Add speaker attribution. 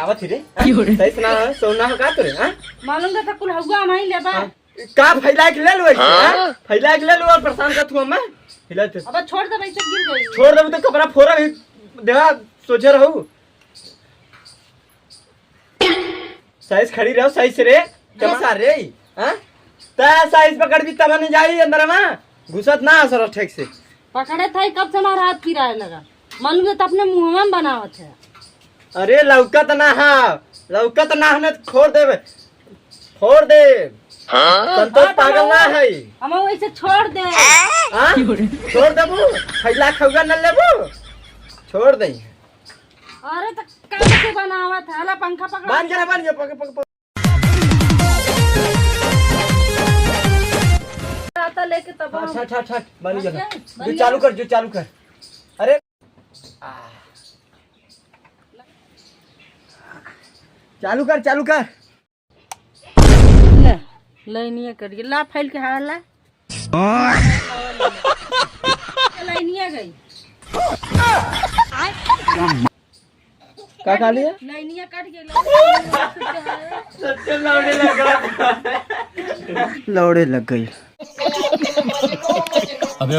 Speaker 1: आवत रे सही सुना सोना का तोरे हां
Speaker 2: मालूम था कुल हुआ नहीं लेबा
Speaker 1: का फैला के ले लो हां फैला के ले लो और परेशान कर तू हमें हिला तो
Speaker 2: अब छोड़ दे वैसे गिर गई
Speaker 1: छोड़ दे तो कपड़ा फोड़ा देवा सोचे रहू साइज खड़ी रहो सही से रे कैसा रे हां ता साइज पकड़ भी तब नहीं जाई अंदर में घुसत ना असर ठीक से
Speaker 2: पकड़े था कब से हमारा हाथ पिराए लगा मालूम तो अपने मुंह में बनावत है
Speaker 1: अरे लौकत ना है छोड़ दे संतोष पागल ना है
Speaker 2: हम वैसे छोड़ दे
Speaker 1: हां छोड़ देबू फैला खौगा न लेबू छोड़ दे
Speaker 2: अरे तो कैसे बनावत है ला पंखा पकड़
Speaker 1: बांध के पक
Speaker 2: आता लेके तब
Speaker 1: छट बन गया जो चालू कर अरे चालू कर
Speaker 2: ले लाइनिया करिए ला फैल के हाला लाइनिया गई
Speaker 1: का खा लिया
Speaker 2: लाइनिया कट गई
Speaker 1: सच्चे लौड़े लग गई अबे